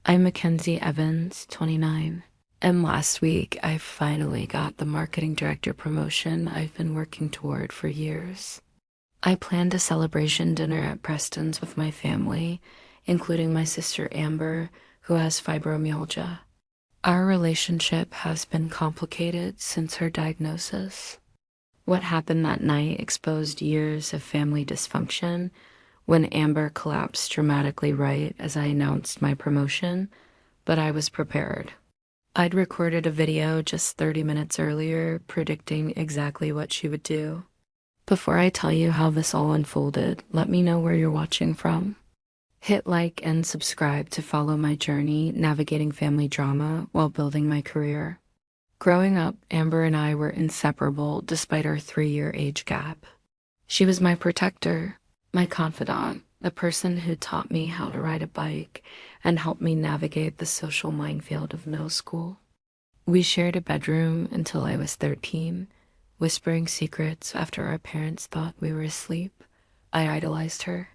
I'm Mackenzie Evans, 29, and last week I finally got the marketing director promotion I've been working toward for years. I planned a celebration dinner at Preston's with my family, including my sister Amber, who has fibromyalgia. Our relationship has been complicated since her diagnosis. What happened that night exposed years of family dysfunction when Amber collapsed dramatically right as I announced my promotion, but I was prepared. I'd recorded a video just 30 minutes earlier predicting exactly what she would do. Before I tell you how this all unfolded, let me know where you're watching from. Hit like and subscribe to follow my journey navigating family drama while building my career. Growing up, Amber and I were inseparable despite our 3-year age gap. She was my protector, my confidant, the person who taught me how to ride a bike and helped me navigate the social minefield of middle school. We shared a bedroom until I was 13, whispering secrets after our parents thought we were asleep. I idolized her.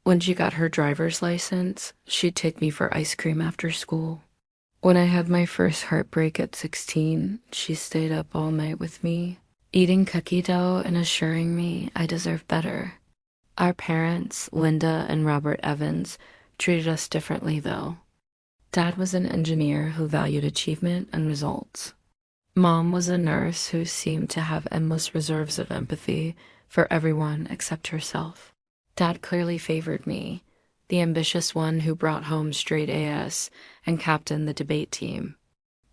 When she got her driver's license, she'd take me for ice cream after school. When I had my first heartbreak at 16, she stayed up all night with me, eating cookie dough and assuring me I deserved better. Our parents, Linda and Robert Evans, treated us differently though. Dad was an engineer who valued achievement and results. Mom was a nurse who seemed to have endless reserves of empathy for everyone except herself. Dad clearly favored me, the ambitious one who brought home straight A's and captained the debate team.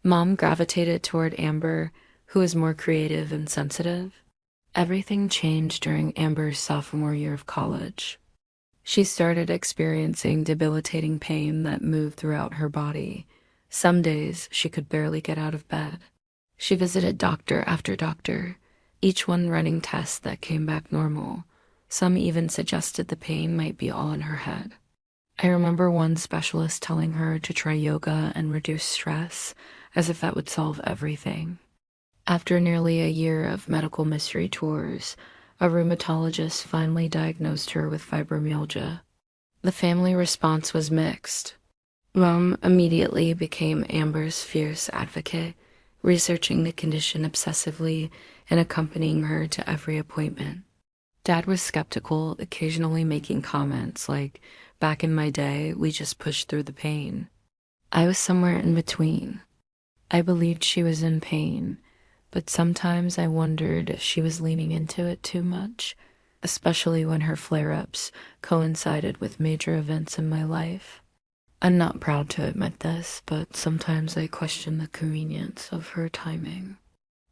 Mom gravitated toward Amber, who was more creative and sensitive. Everything changed during Amber's sophomore year of college. She started experiencing debilitating pain that moved throughout her body. Some days she could barely get out of bed. She visited doctor after doctor, each one running tests that came back normal. Some even suggested the pain might be all in her head. I remember one specialist telling her to try yoga and reduce stress, as if that would solve everything. After nearly a year of medical mystery tours, a rheumatologist finally diagnosed her with fibromyalgia. The family response was mixed. Mom immediately became Amber's fierce advocate, researching the condition obsessively and accompanying her to every appointment. Dad was skeptical, occasionally making comments like, "Back in my day, we just pushed through the pain." I was somewhere in between. I believed she was in pain, but sometimes I wondered if she was leaning into it too much, especially when her flare-ups coincided with major events in my life. I'm not proud to admit this, but sometimes I question the convenience of her timing.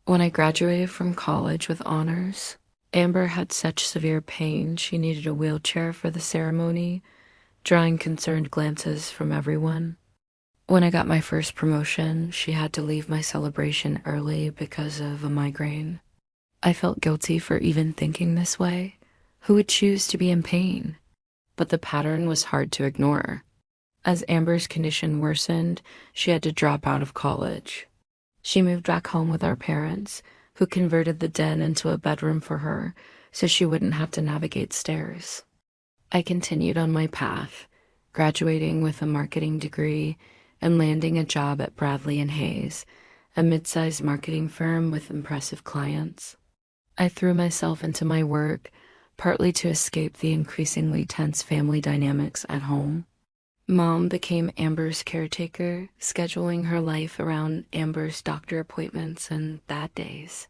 When I graduated from college with honors, Amber had such severe pain she needed a wheelchair for the ceremony, drawing concerned glances from everyone. When I got my first promotion, she had to leave my celebration early because of a migraine. I felt guilty for even thinking this way. Who would choose to be in pain? But the pattern was hard to ignore. As Amber's condition worsened, she had to drop out of college. She moved back home with our parents, who converted the den into a bedroom for her so she wouldn't have to navigate stairs. I continued on my path, graduating with a marketing degree and landing a job at Bradley and Hayes, a mid-sized marketing firm with impressive clients. I threw myself into my work, partly to escape the increasingly tense family dynamics at home. Mom became Amber's caretaker, scheduling her life around Amber's doctor appointments and bad days.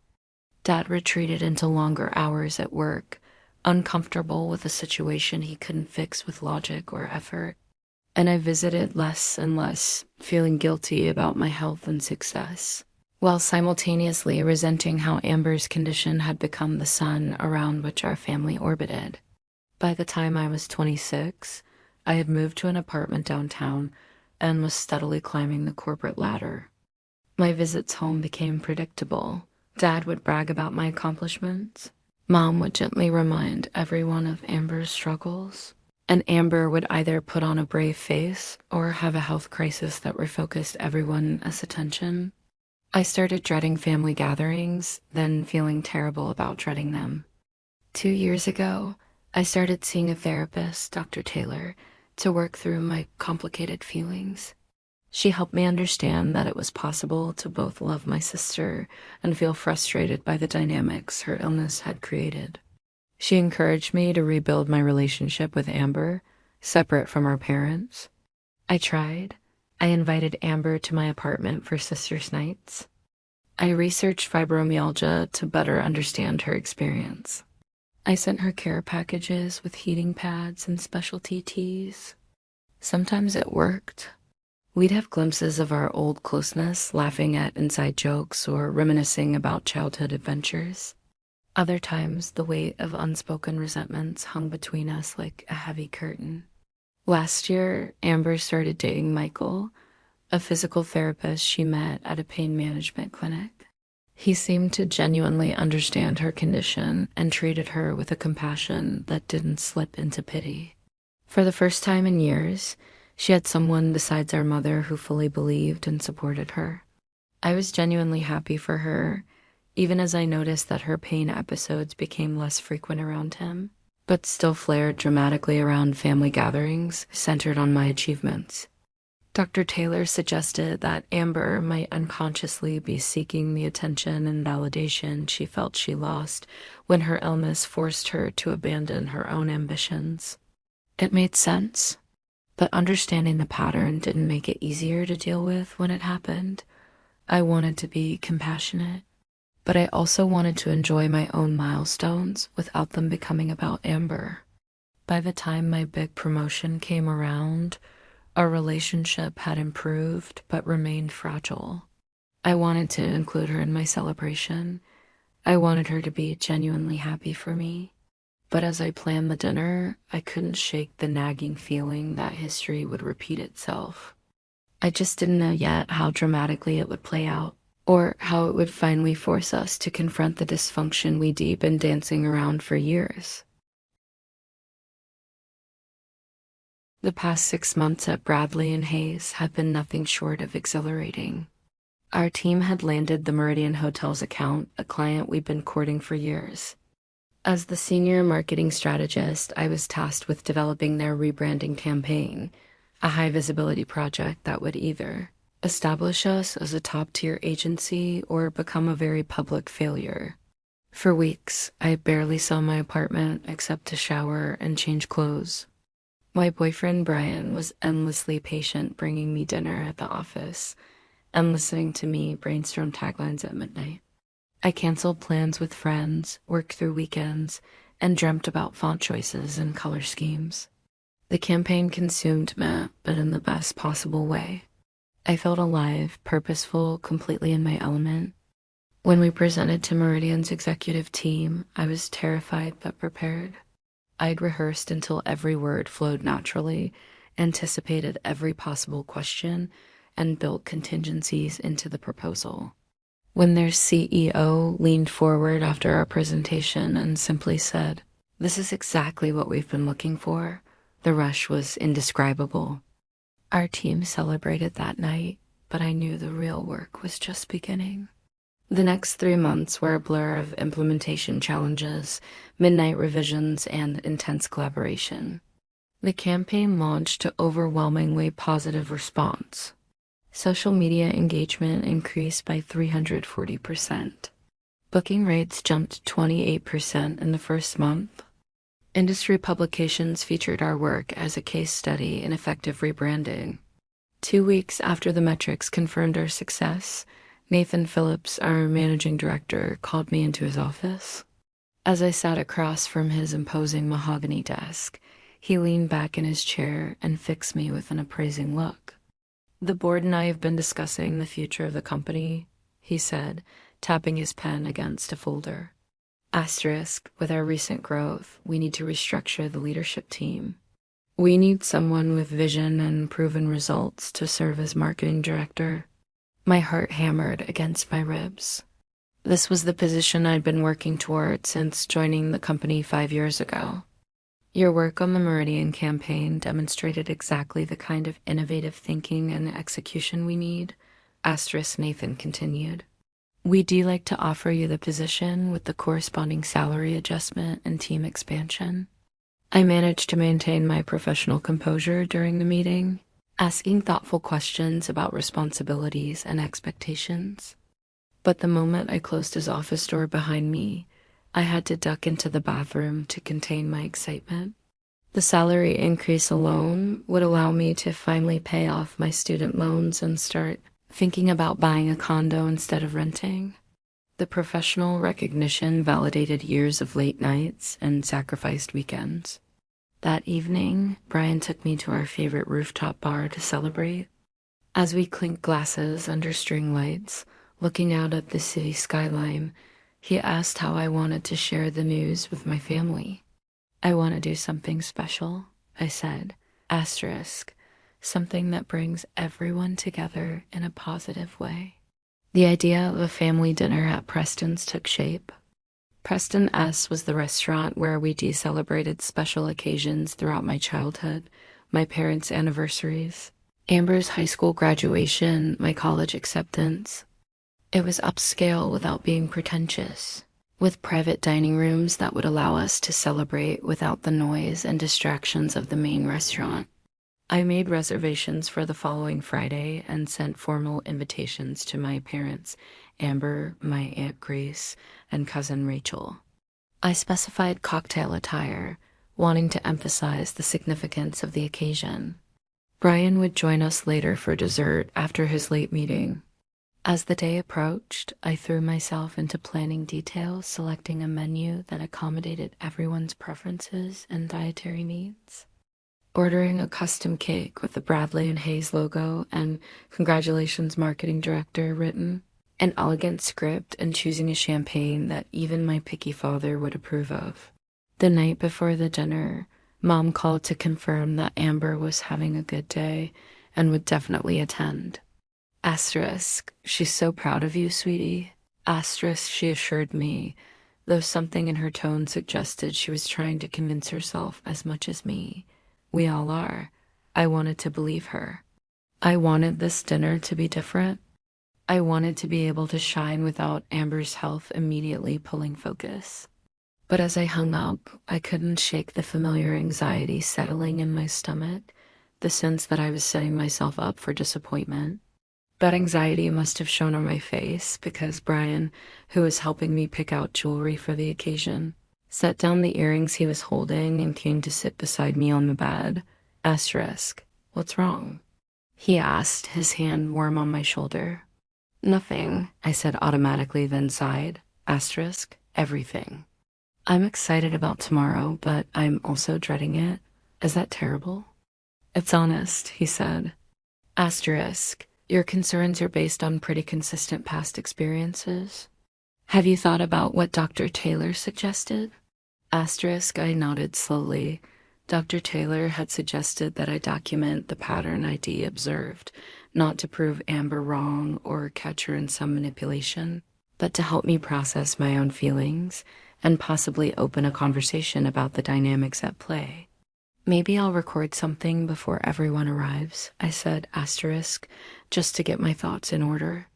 Dad retreated into longer hours at work, uncomfortable with a situation he couldn't fix with logic or effort. And I visited less and less, feeling guilty about my health and success, while simultaneously resenting how Amber's condition had become the sun around which our family orbited. By the time I was 26, I had moved to an apartment downtown and was steadily climbing the corporate ladder. My visits home became predictable. Dad would brag about my accomplishments. Mom would gently remind everyone of Amber's struggles. And Amber would either put on a brave face or have a health crisis that refocused everyone's attention. I started dreading family gatherings, then feeling terrible about dreading them. 2 years ago, I started seeing a therapist, Dr. Taylor, to work through my complicated feelings. She helped me understand that it was possible to both love my sister and feel frustrated by the dynamics her illness had created. She encouraged me to rebuild my relationship with Amber, separate from our parents. I tried. I invited Amber to my apartment for sisters' nights. I researched fibromyalgia to better understand her experience. I sent her care packages with heating pads and specialty teas. Sometimes it worked. We'd have glimpses of our old closeness, laughing at inside jokes or reminiscing about childhood adventures. Other times, the weight of unspoken resentments hung between us like a heavy curtain. Last year, Amber started dating Michael, a physical therapist she met at a pain management clinic. He seemed to genuinely understand her condition and treated her with a compassion that didn't slip into pity. For the first time in years, she had someone besides our mother who fully believed and supported her. I was genuinely happy for her, even as I noticed that her pain episodes became less frequent around him, but still flared dramatically around family gatherings centered on my achievements. Dr. Taylor suggested that Amber might unconsciously be seeking the attention and validation she felt she lost when her illness forced her to abandon her own ambitions. It made sense, but understanding the pattern didn't make it easier to deal with when it happened. I wanted to be compassionate, but I also wanted to enjoy my own milestones without them becoming about Amber. By the time my big promotion came around, our relationship had improved but remained fragile. I wanted to include her in my celebration. I wanted her to be genuinely happy for me. But as I planned the dinner, I couldn't shake the nagging feeling that history would repeat itself. I just didn't know yet how dramatically it would play out, or how it would finally force us to confront the dysfunction we'd been dancing around for years. The past 6 months at Bradley and Hayes have been nothing short of exhilarating. Our team had landed the Meridian Hotels account, a client we'd been courting for years. As the senior marketing strategist, I was tasked with developing their rebranding campaign, a high-visibility project that would either establish us as a top-tier agency or become a very public failure. For weeks, I barely saw my apartment except to shower and change clothes. My boyfriend, Brian, was endlessly patient bringing me dinner at the office and listening to me brainstorm taglines at midnight. I canceled plans with friends, worked through weekends, and dreamt about font choices and color schemes. The campaign consumed me, but in the best possible way. I felt alive, purposeful, completely in my element. When we presented to Meridian's executive team, I was terrified but prepared. I'd rehearsed until every word flowed naturally, anticipated every possible question, and built contingencies into the proposal. When their CEO leaned forward after our presentation and simply said, "This is exactly what we've been looking for," the rush was indescribable. Our team celebrated that night, but I knew the real work was just beginning. The next 3 months were a blur of implementation challenges, midnight revisions, and intense collaboration. The campaign launched to overwhelmingly positive response. Social media engagement increased by 340%. Booking rates jumped 28% in the first month. Industry publications featured our work as a case study in effective rebranding. 2 weeks after the metrics confirmed our success, Nathan Phillips, our managing director, called me into his office. As I sat across from his imposing mahogany desk, he leaned back in his chair and fixed me with an appraising look. "The board and I have been discussing the future of the company," he said, tapping his pen against a folder. Asterisk, with our recent growth, we need to restructure the leadership team. We need someone with vision and proven results to serve as marketing director. My heart hammered against my ribs. This was the position I'd been working toward since joining the company 5 years ago. Your work on the Meridian campaign demonstrated exactly the kind of innovative thinking and execution we need, asterisk Nathan continued. We'd like to offer you the position with the corresponding salary adjustment and team expansion. I managed to maintain my professional composure during the meeting. asking thoughtful questions about responsibilities and expectations. But the moment I closed his office door behind me, I had to duck into the bathroom to contain my excitement. The salary increase alone would allow me to finally pay off my student loans and start thinking about buying a condo instead of renting. The professional recognition validated years of late nights and sacrificed weekends. That evening, Brian took me to our favorite rooftop bar to celebrate. As we clinked glasses under string lights, looking out at the city skyline, he asked how I wanted to share the news with my family. I want to do something special, I said, asterisk, something that brings everyone together in a positive way. The idea of a family dinner at Preston's took shape. Preston S was the restaurant where we celebrated special occasions throughout my childhood, my parents' anniversaries, Amber's high school graduation, my college acceptance. It was upscale without being pretentious, with private dining rooms that would allow us to celebrate without the noise and distractions of the main restaurant. I made reservations for the following Friday and sent formal invitations to my parents, Amber, my Aunt Grace, and cousin Rachel. I specified cocktail attire, wanting to emphasize the significance of the occasion. Brian would join us later for dessert after his late meeting. As the day approached, I threw myself into planning details, selecting a menu that accommodated everyone's preferences and dietary needs. Ordering a custom cake with the Bradley and Hayes logo and "Congratulations, Marketing Director" written, an elegant script, and choosing a champagne that even my picky father would approve of. The night before the dinner, Mom called to confirm that Amber was having a good day and would definitely attend. Asterisk, she's so proud of you, sweetie. Asterisk, she assured me, though something in her tone suggested she was trying to convince herself as much as me. We all are. I wanted to believe her. I wanted this dinner to be different. I wanted to be able to shine without Amber's health immediately pulling focus. But as I hung up, I couldn't shake the familiar anxiety settling in my stomach, the sense that I was setting myself up for disappointment. That anxiety must have shown on my face because Brian, who was helping me pick out jewelry for the occasion, set down the earrings he was holding and came to sit beside me on the bed. Asterisk, what's wrong? He asked, his hand warm on my shoulder. Nothing, I said automatically, then sighed. Asterisk, everything. I'm excited about tomorrow, but I'm also dreading it. Is that terrible? It's honest, he said. Asterisk, your concerns are based on pretty consistent past experiences. Have you thought about what Dr. Taylor suggested? Asterisk, I nodded slowly. Dr. Taylor had suggested that I document the pattern ID observed, not to prove Amber wrong or catch her in some manipulation, but to help me process my own feelings and possibly open a conversation about the dynamics at play. Maybe I'll record something before everyone arrives, I said, asterisk, just to get my thoughts in order.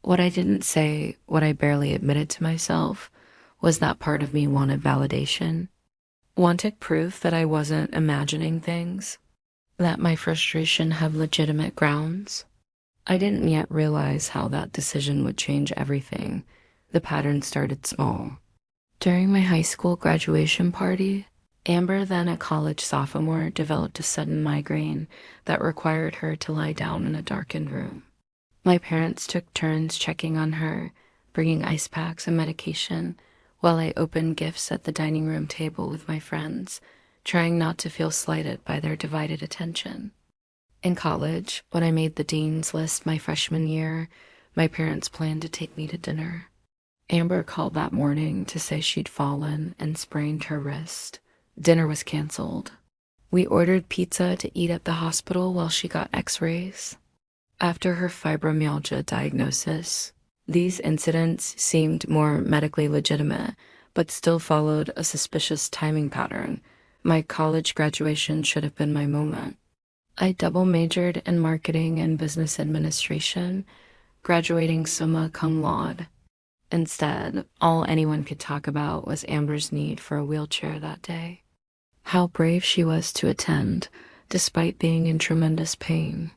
What I didn't say, what I barely admitted to myself, was that part of me wanted validation. Wanted proof that I wasn't imagining things, that my frustration had legitimate grounds. I didn't yet realize how that decision would change everything. The pattern started small. During my high school graduation party, Amber, then a college sophomore, developed a sudden migraine that required her to lie down in a darkened room. My parents took turns checking on her, bringing ice packs and medication, while I opened gifts at the dining room table with my friends, trying not to feel slighted by their divided attention. In college, when I made the dean's list my freshman year, my parents planned to take me to dinner. Amber called that morning to say she'd fallen and sprained her wrist. Dinner was canceled. We ordered pizza to eat at the hospital while she got x-rays. After her fibromyalgia diagnosis, these incidents seemed more medically legitimate, but still followed a suspicious timing pattern. My college graduation should have been my moment. I double majored in marketing and business administration, graduating summa cum laude. Instead, all anyone could talk about was Amber's need for a wheelchair that day. How brave she was to attend, despite being in tremendous pain.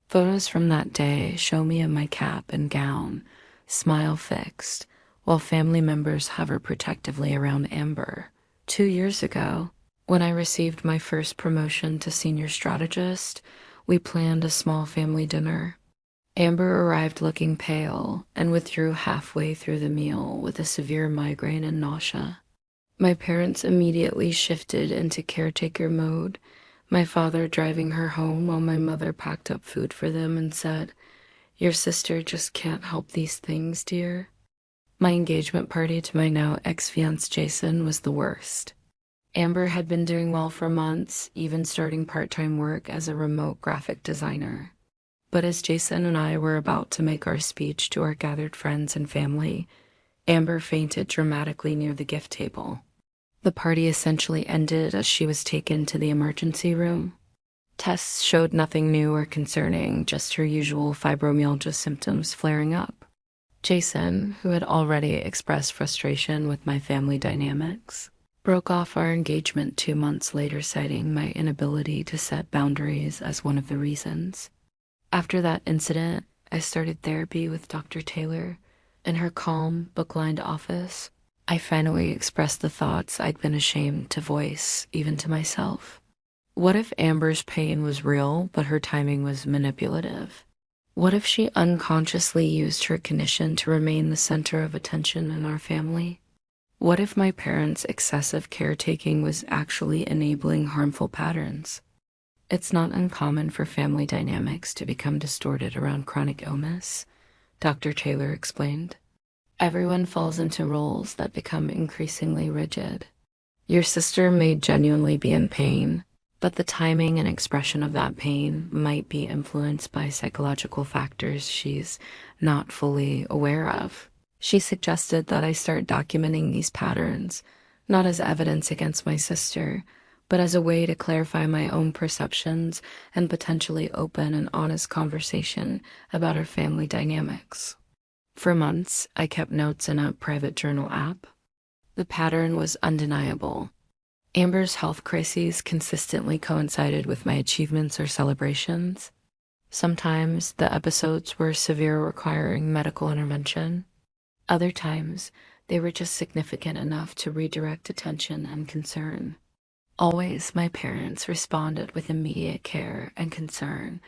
Photos from that day show me in my cap and gown, smile fixed, while family members hover protectively around Amber. 2 years ago, when I received my first promotion to senior strategist, we planned a small family dinner. Amber arrived looking pale and withdrew halfway through the meal with a severe migraine and nausea. My parents immediately shifted into caretaker mode, my father driving her home while my mother packed up food for them and said, "Your sister just can't help these things, dear." My engagement party to my now ex-fiancé Jason was the worst. Amber had been doing well for months, even starting part-time work as a remote graphic designer. But as Jason and I were about to make our speech to our gathered friends and family, Amber fainted dramatically near the gift table. The party essentially ended as she was taken to the emergency room. Tests showed nothing new or concerning, just her usual fibromyalgia symptoms flaring up. Jason, who had already expressed frustration with my family dynamics, broke off our engagement 2 months later, citing my inability to set boundaries as one of the reasons. After that incident, I started therapy with Dr. Taylor. In her calm, book-lined office, I finally expressed the thoughts I'd been ashamed to voice, even to myself. What if Amber's pain was real, but her timing was manipulative? What if she unconsciously used her condition to remain the center of attention in our family? What if my parents' excessive caretaking was actually enabling harmful patterns? It's not uncommon for family dynamics to become distorted around chronic illness, Dr. Taylor explained. Everyone falls into roles that become increasingly rigid. Your sister may genuinely be in pain, but the timing and expression of that pain might be influenced by psychological factors she's not fully aware of. She suggested that I start documenting these patterns, not as evidence against my sister, but as a way to clarify my own perceptions and potentially open an honest conversation about our family dynamics. For months, I kept notes in a private journal app. The pattern was undeniable. Amber's health crises consistently coincided with my achievements or celebrations. Sometimes the episodes were severe, requiring medical intervention. Other times, they were just significant enough to redirect attention and concern. Always, my parents responded with immediate care and concern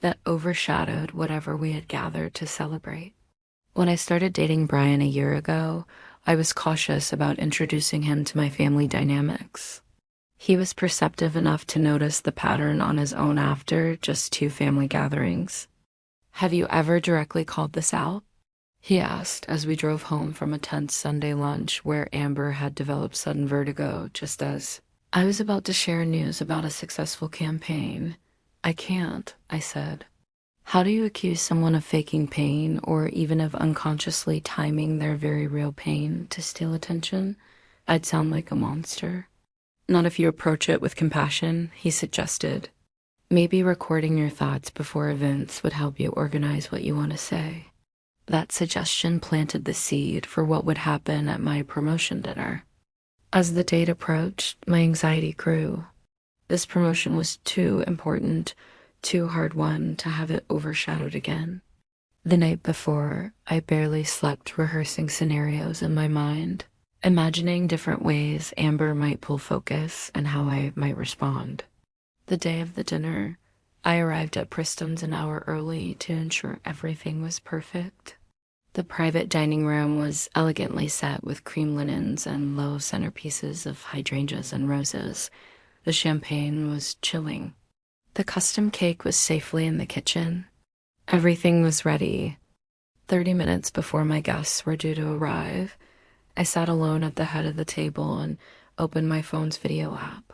that overshadowed whatever we had gathered to celebrate. When I started dating Brian a year ago, I was cautious about introducing him to my family dynamics. He was perceptive enough to notice the pattern on his own after just 2 family gatherings. "Have you ever directly called this out?" he asked as we drove home from a tense Sunday lunch where Amber had developed sudden vertigo just as I was about to share news about a successful campaign. "I can't," I said. How do you accuse someone of faking pain or even of unconsciously timing their very real pain to steal attention? I'd sound like a monster. Not if you approach it with compassion, he suggested. Maybe recording your thoughts before events would help you organize what you want to say. That suggestion planted the seed for what would happen at my promotion dinner. As the date approached, my anxiety grew. This promotion was too important, too hard won to have it overshadowed again. The night before, I barely slept rehearsing scenarios in my mind, imagining different ways Amber might pull focus and how I might respond. The day of the dinner, I arrived at Priston's an hour early to ensure everything was perfect. The private dining room was elegantly set with cream linens and low centerpieces of hydrangeas and roses. The champagne was chilling. The custom cake was safely in the kitchen. Everything was ready. 30 minutes before my guests were due to arrive, I sat alone at the head of the table and opened my phone's video app.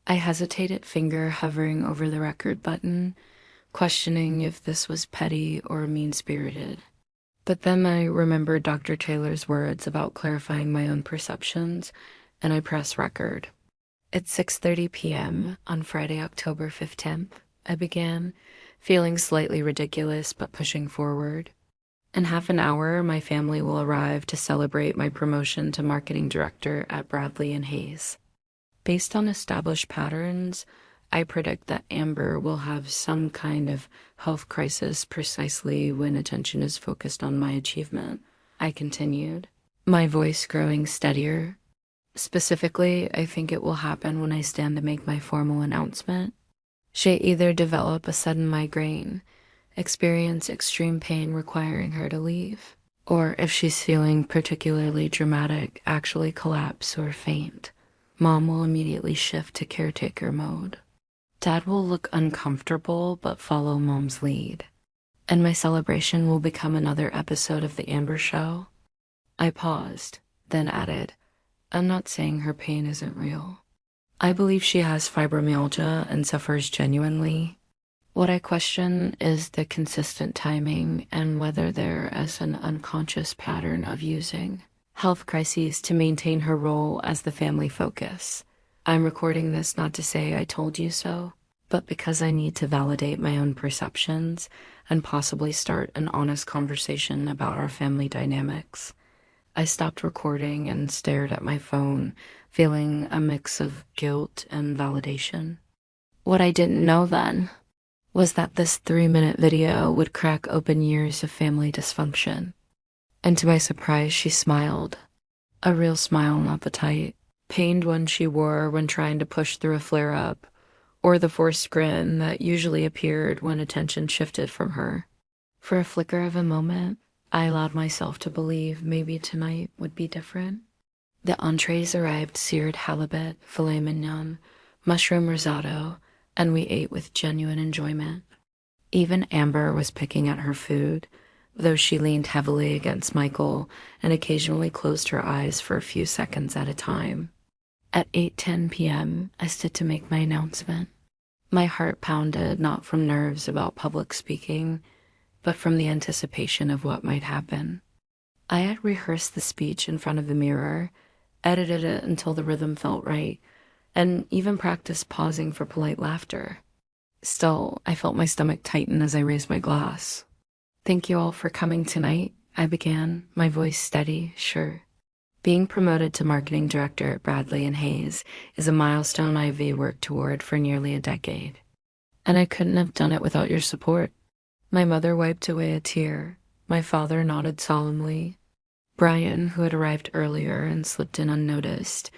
I hesitated, finger hovering over the record button, questioning if this was petty or mean-spirited. But then I remembered Dr. Taylor's words about clarifying my own perceptions, and I pressed record. At 6:30 p.m. on Friday, October 15th, I began, feeling slightly ridiculous but pushing forward. In half an hour, my family will arrive to celebrate my promotion to marketing director at Bradley and Hayes. Based on established patterns, I predict that Amber will have some kind of health crisis precisely when attention is focused on my achievement. I continued, my voice growing steadier. Specifically, I think it will happen when I stand to make my formal announcement. She either develop a sudden migraine, experience extreme pain requiring her to leave, or if she's feeling particularly dramatic, actually collapse or faint. Mom will immediately shift to caretaker mode. Dad will look uncomfortable but follow Mom's lead, and my celebration will become another episode of the Amber Show. I paused, then added, I'm not saying her pain isn't real. I believe she has fibromyalgia and suffers genuinely. What I question is the consistent timing and whether there is an unconscious pattern of using health crises to maintain her role as the family focus. I'm recording this not to say I told you so, but because I need to validate my own perceptions and possibly start an honest conversation about our family dynamics. I stopped recording and stared at my phone, feeling a mix of guilt and validation. What I didn't know then was that this 3-minute video would crack open years of family dysfunction. And to my surprise, she smiled. A real smile, not the tight, pained one she wore when trying to push through a flare-up, or the forced grin that usually appeared when attention shifted from her. For a flicker of a moment, I allowed myself to believe maybe tonight would be different. The entrees arrived: seared halibut, filet mignon, mushroom risotto, and we ate with genuine enjoyment. Even Amber was picking at her food, though she leaned heavily against Michael and occasionally closed her eyes for a few seconds at a time. At 8:10 p.m., I stood to make my announcement. My heart pounded, not from nerves about public speaking, but from the anticipation of what might happen. I had rehearsed the speech in front of the mirror, edited it until the rhythm felt right, and even practiced pausing for polite laughter. Still, I felt my stomach tighten as I raised my glass. Thank you all for coming tonight, I began, my voice steady, sure. Being promoted to marketing director at Bradley and Hayes is a milestone I've worked toward for nearly a decade. And I couldn't have done it without your support. My mother wiped away a tear. My father nodded solemnly. Brian, who had arrived earlier and slipped in unnoticed,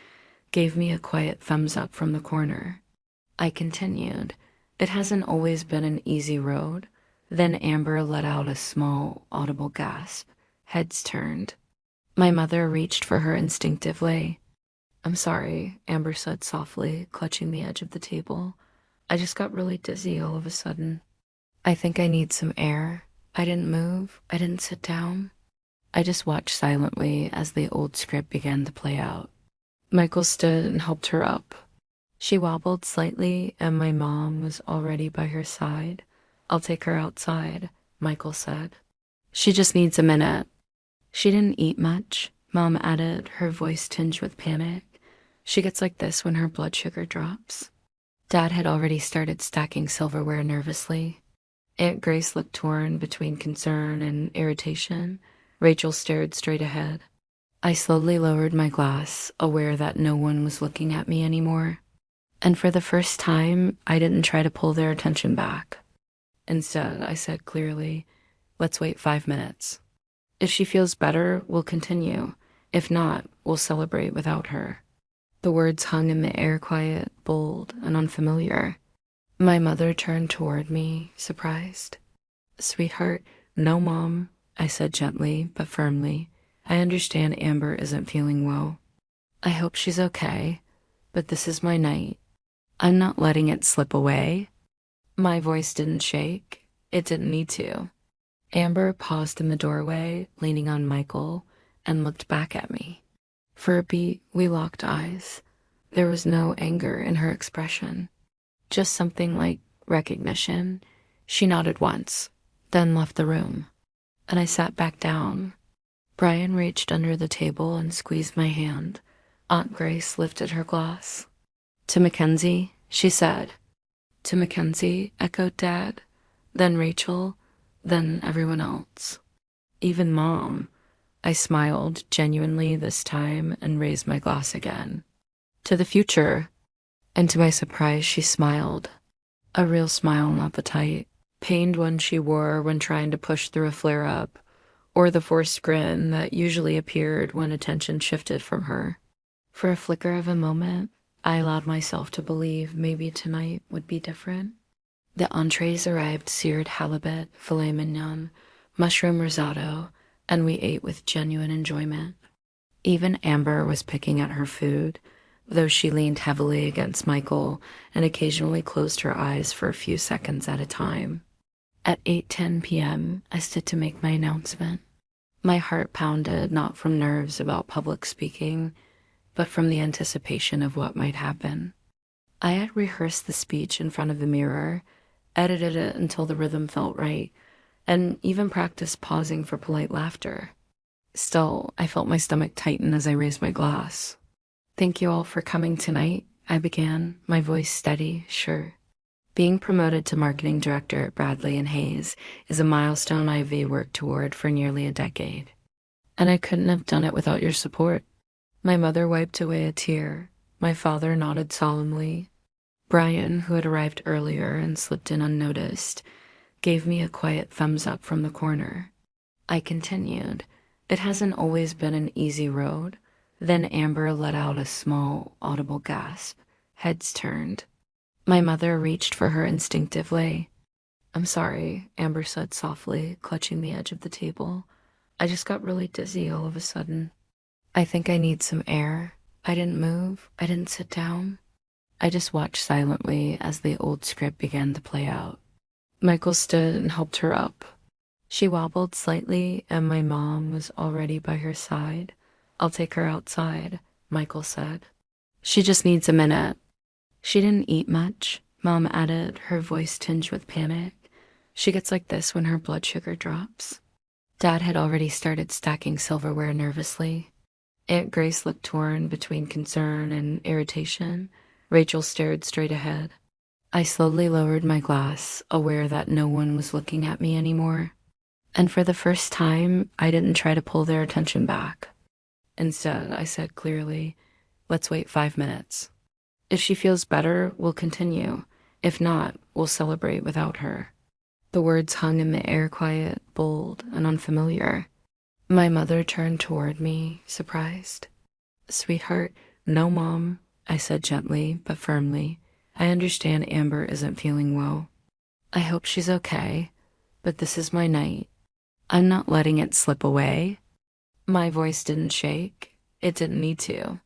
gave me a quiet thumbs up from the corner. I continued, it hasn't always been an easy road. Then Amber let out a small, audible gasp. Heads turned. My mother reached for her instinctively. I'm sorry, Amber said softly, clutching the edge of the table. I just got really dizzy all of a sudden. I think I need some air. I didn't move. I didn't sit down. I just watched silently as the old script began to play out. Michael stood and helped her up. She wobbled slightly, and my mom was already by her side. I'll take her outside, Michael said. She just needs a minute. She didn't eat much, Mom added, her voice tinged with panic. She gets like this when her blood sugar drops. Dad had already started stacking silverware nervously. Aunt Grace looked torn between concern and irritation. Rachel stared straight ahead. I slowly lowered my glass, aware that no one was looking at me anymore. And for the first time, I didn't try to pull their attention back. Instead, I said clearly, let's wait 5 minutes. If she feels better, we'll continue. If not, we'll celebrate without her. The words hung in the air, quiet, bold, and unfamiliar. My mother turned toward me, surprised. Sweetheart, no, Mom, I said gently but firmly. I understand Amber isn't feeling well. I hope she's okay, but this is my night. I'm not letting it slip away. My voice didn't shake. It didn't need to. Amber paused in the doorway, leaning on Michael, and looked back at me. For a beat, we locked eyes. There was no anger in her expression, just something like recognition. She nodded once, then left the room, and I sat back down. Brian reached under the table and squeezed my hand. Aunt Grace lifted her glass. To Mackenzie, she said. To Mackenzie, echoed Dad, then Rachel, then everyone else. Even Mom. I smiled, genuinely this time, and raised my glass again. To the future. And to my surprise, she smiled. A real smile, not the tight, pained one she wore when trying to push through a flare-up, or the forced grin that usually appeared when attention shifted from her. For a flicker of a moment, I allowed myself to believe maybe tonight would be different. The entrees arrived: seared halibut, filet mignon, mushroom risotto, and we ate with genuine enjoyment. Even Amber was picking at her food, though she leaned heavily against Michael and occasionally closed her eyes for a few seconds at a time. At 8:10 p.m., I stood to make my announcement. My heart pounded, not from nerves about public speaking, but from the anticipation of what might happen. I had rehearsed the speech in front of the mirror, edited it until the rhythm felt right, and even practiced pausing for polite laughter. Still, I felt my stomach tighten as I raised my glass. "Thank you all for coming tonight," I began, my voice steady, sure. Being promoted to marketing director at Bradley and Hayes is a milestone I've worked toward for nearly a decade. And I couldn't have done it without your support. My mother wiped away a tear. My father nodded solemnly. Brian, who had arrived earlier and slipped in unnoticed, gave me a quiet thumbs up from the corner. I continued. "It hasn't always been an easy road." Then Amber let out a small, audible gasp. Heads turned. My mother reached for her instinctively. "I'm sorry," Amber said softly, clutching the edge of the table. "I just got really dizzy all of a sudden. I think I need some air." I didn't move. I didn't sit down. I just watched silently as the old script began to play out. Michael stood and helped her up. She wobbled slightly, and my mom was already by her side. "I'll take her outside," Michael said. "She just needs a minute." "She didn't eat much," Mom added, her voice tinged with panic. "She gets like this when her blood sugar drops." Dad had already started stacking silverware nervously. Aunt Grace looked torn between concern and irritation. Rachel stared straight ahead. I slowly lowered my glass, aware that no one was looking at me anymore. And for the first time, I didn't try to pull their attention back. Instead, I said clearly, "Let's wait 5 minutes. If she feels better, we'll continue. If not, we'll celebrate without her." The words hung in the air, quiet, bold, and unfamiliar. My mother turned toward me, surprised. "Sweetheart, no, Mom," I said gently but firmly. "I understand Amber isn't feeling well. I hope she's okay, but this is my night. I'm not letting it slip away." My voice didn't shake. It didn't need to.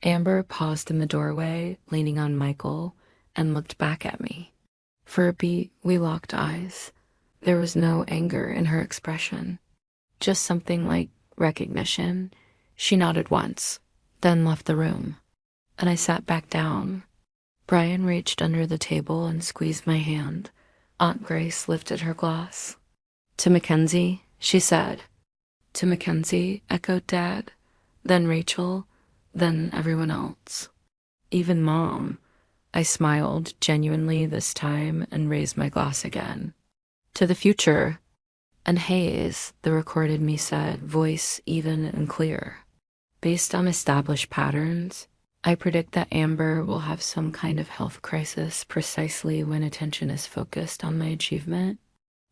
Amber paused in the doorway, leaning on Michael, and looked back at me. For a beat, we locked eyes. There was no anger in her expression, just something like recognition. She nodded once, then left the room, and I sat back down. Brian reached under the table and squeezed my hand. Aunt Grace lifted her glass. "To Mackenzie," she said. "To Mackenzie," echoed Dad, then Rachel, then everyone else. Even Mom. I smiled, genuinely this time, and raised my glass again. "To the future." "And Hayes," the recorded me said, voice even and clear. "Based on established patterns, I predict that Amber will have some kind of health crisis precisely when attention is focused on my achievement."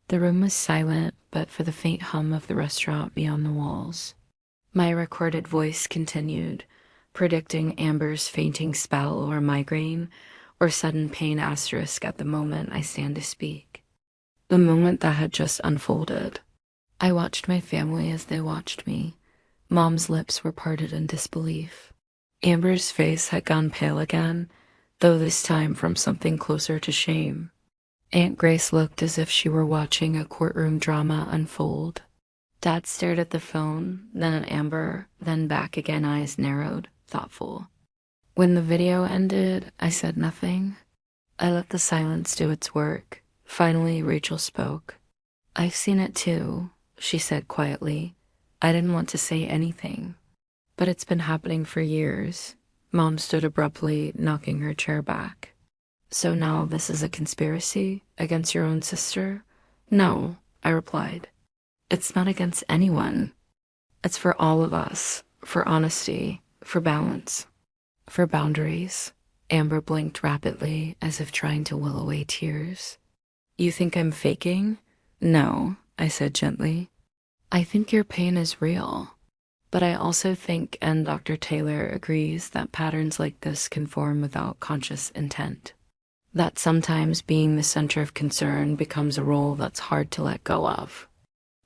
The room was silent, but for the faint hum of the restaurant beyond the walls. My recorded voice continued, predicting Amber's fainting spell or migraine, or sudden pain asterisk at the moment I stand to speak. The moment that had just unfolded. I watched my family as they watched me. Mom's lips were parted in disbelief. Amber's face had gone pale again, though this time from something closer to shame. Aunt Grace looked as if she were watching a courtroom drama unfold. Dad stared at the phone, then at Amber, then back again, eyes narrowed, thoughtful. When the video ended, I said nothing. I let the silence do its work. Finally, Rachel spoke. "I've seen it too," she said quietly. I didn't want to say anything. "But it's been happening for years." Mom stood abruptly, knocking her chair back. "So now this is a conspiracy against your own sister?" "No," I replied. "It's not against anyone. It's for all of us, for honesty, for balance, for boundaries." Amber blinked rapidly, as if trying to will away tears. You think I'm faking? No, I said gently. I think your pain is real. But I also think, and Dr. Taylor agrees, that patterns like this can form without conscious intent. That sometimes being the center of concern becomes a role that's hard to let go of.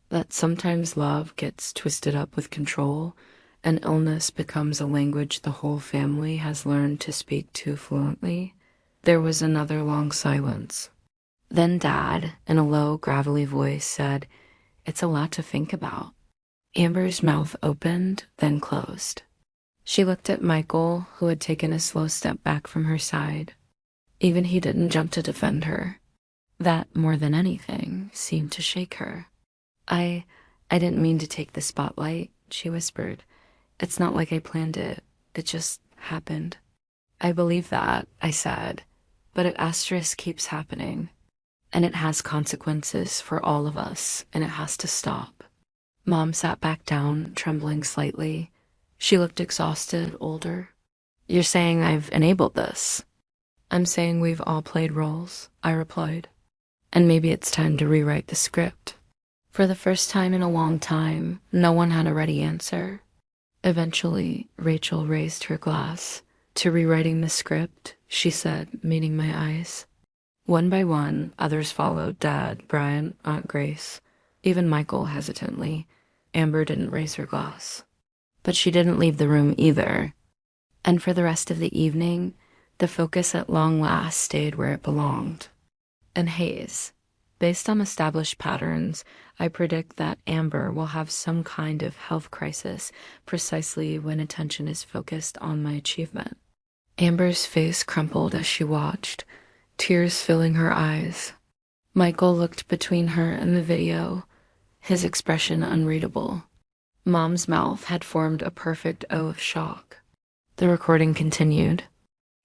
That sometimes love gets twisted up with control, and illness becomes a language the whole family has learned to speak too fluently. There was another long silence. Then Dad, in a low, gravelly voice, said, "It's a lot to think about." Amber's mouth opened, then closed. She looked at Michael, who had taken a slow step back from her side. Even he didn't jump to defend her. That, more than anything, seemed to shake her. I didn't mean to take the spotlight," she whispered. "It's not like I planned it. It just happened." "I believe that," I said, "but an asterisk keeps happening. And it has consequences for all of us, and it has to stop." Mom sat back down, trembling slightly. She looked exhausted, older. "You're saying I've enabled this?" "I'm saying we've all played roles," I replied. "And maybe it's time to rewrite the script." For the first time in a long time, no one had a ready answer. Eventually, Rachel raised her glass. "To rewriting the script," she said, meeting my eyes. One by one, others followed: Dad, Brian, Aunt Grace, even Michael hesitantly. Amber didn't raise her glass. But she didn't leave the room either. And for the rest of the evening, the focus at long last stayed where it belonged. In haze. Based on established patterns, I predict that Amber will have some kind of health crisis precisely when attention is focused on my achievement. Amber's face crumpled as she watched, tears filling her eyes. Michael looked between her and the video, his expression unreadable. Mom's mouth had formed a perfect O of shock. The recording continued.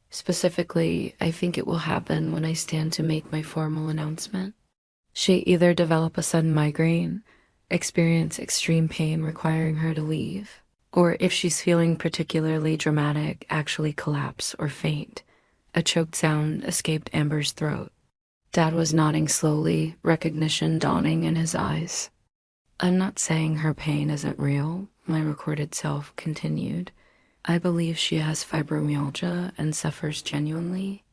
"Specifically, I think it will happen when I stand to make my formal announcement. She either develop a sudden migraine, experience extreme pain requiring her to leave, or if she's feeling particularly dramatic, actually collapse or faint." A choked sound escaped Amber's throat. Dad was nodding slowly, recognition dawning in his eyes. "I'm not saying her pain isn't real," my recorded self continued. "I believe she has fibromyalgia and suffers genuinely.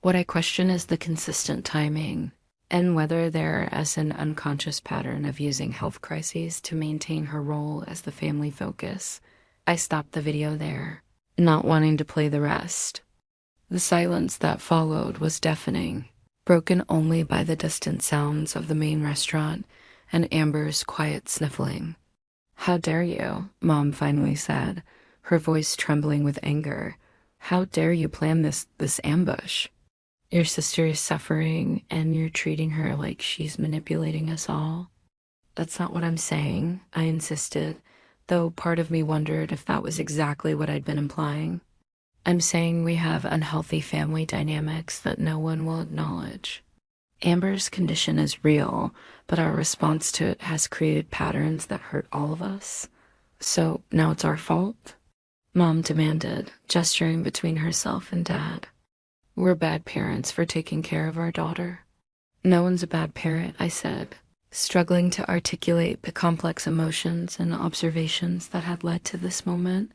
What I question is the consistent timing, and whether there is an unconscious pattern of using health crises to maintain her role as the family focus." I stopped the video there, not wanting to play the rest. The silence that followed was deafening, broken only by the distant sounds of the main restaurant and Amber's quiet sniffling. "How dare you?" Mom finally said, her voice trembling with anger. "How dare you plan this ambush? Your sister is suffering, and you're treating her like she's manipulating us all." "That's not what I'm saying," I insisted, though part of me wondered if that was exactly what I'd been implying. "I'm saying we have unhealthy family dynamics that no one will acknowledge. Amber's condition is real, but our response to it has created patterns that hurt all of us. So now it's our fault?" Mom demanded, gesturing between herself and Dad. "We're bad parents for taking care of our daughter." "No one's a bad parent," I said, struggling to articulate the complex emotions and observations that had led to this moment.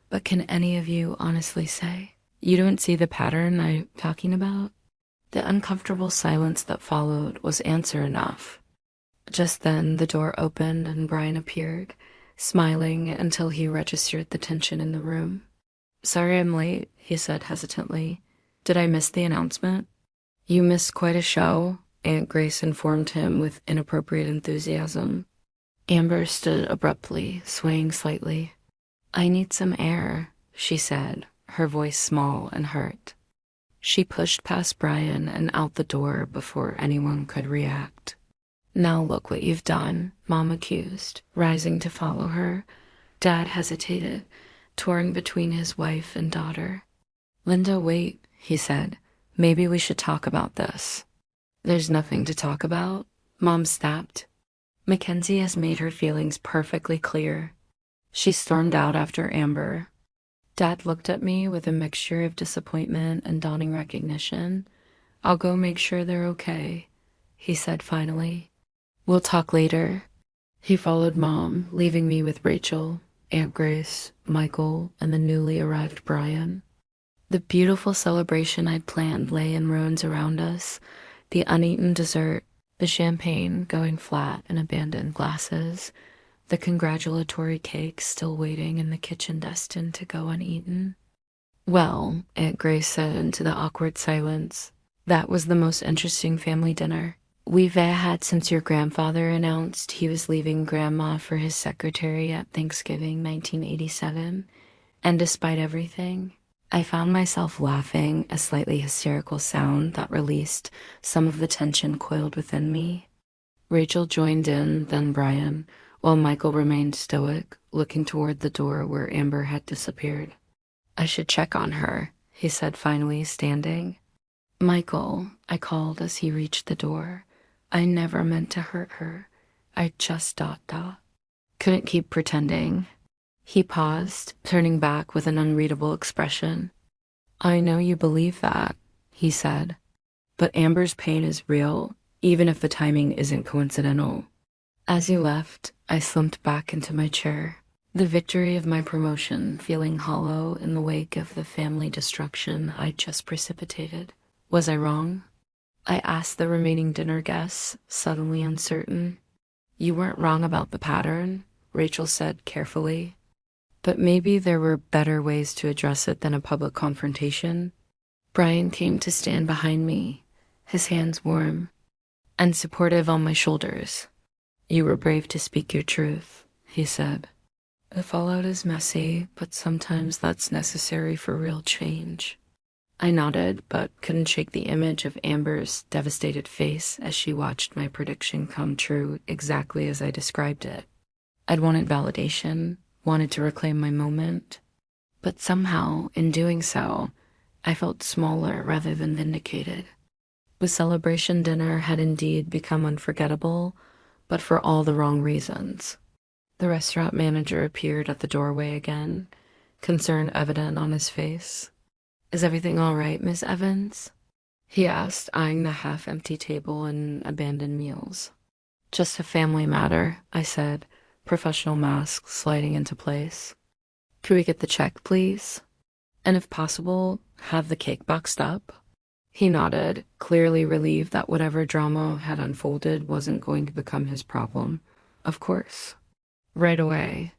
"But can any of you honestly say you don't see the pattern I'm talking about?" The uncomfortable silence that followed was answer enough. Just then, the door opened and Brian appeared, smiling until he registered the tension in the room. "Sorry I'm late," he said hesitantly. "Did I miss the announcement?" "You missed quite a show," Aunt Grace informed him with inappropriate enthusiasm. Amber stood abruptly, swaying slightly. "I need some air," she said, her voice small and hurt. She pushed past Brian and out the door before anyone could react. "Now look what you've done," Mom accused, rising to follow her. Dad hesitated, torn between his wife and daughter. "Linda, wait," he said. "Maybe we should talk about this." "There's nothing to talk about," Mom snapped. "Mackenzie has made her feelings perfectly clear." She stormed out after Amber. Dad looked at me with a mixture of disappointment and dawning recognition. "I'll go make sure they're okay," he said finally. "We'll talk later." He followed Mom, leaving me with Rachel, Aunt Grace, Michael, and the newly arrived Brian. The beautiful celebration I'd planned lay in ruins around us, the uneaten dessert, the champagne going flat in abandoned glasses, the congratulatory cake still waiting in the kitchen destined to go uneaten. "Well," Aunt Grace said into the awkward silence, "that was the most interesting family dinner we've had since your grandfather announced he was leaving Grandma for his secretary at Thanksgiving 1987. And despite everything, I found myself laughing, a slightly hysterical sound that released some of the tension coiled within me. Rachel joined in, then Brian, while Michael remained stoic, looking toward the door where Amber had disappeared. "I should check on her," he said finally, standing. "Michael," I called as he reached the door. "I never meant to hurt her. I just ... Couldn't keep pretending." He paused, turning back with an unreadable expression. "I know you believe that," he said, "but Amber's pain is real, even if the timing isn't coincidental." As he left, I slumped back into my chair, the victory of my promotion feeling hollow in the wake of the family destruction I'd just precipitated. Was I wrong? I asked the remaining dinner guests, suddenly uncertain. "You weren't wrong about the pattern," Rachel said carefully. "But maybe there were better ways to address it than a public confrontation." Brian came to stand behind me, his hands warm and supportive on my shoulders. "You were brave to speak your truth," he said. "The fallout is messy, but sometimes that's necessary for real change." I nodded, but couldn't shake the image of Amber's devastated face as she watched my prediction come true exactly as I described it. I'd wanted validation, wanted to reclaim my moment, but somehow, in doing so, I felt smaller rather than vindicated. The celebration dinner had indeed become unforgettable, but for all the wrong reasons. The restaurant manager appeared at the doorway again, concern evident on his face. "Is everything all right, Miss Evans?" he asked, eyeing the half-empty table and abandoned meals. "Just a family matter," I said, professional mask sliding into place. "Could we get the check, please? And if possible, have the cake boxed up?" He nodded, clearly relieved that whatever drama had unfolded wasn't going to become his problem. "Of course." "Right away."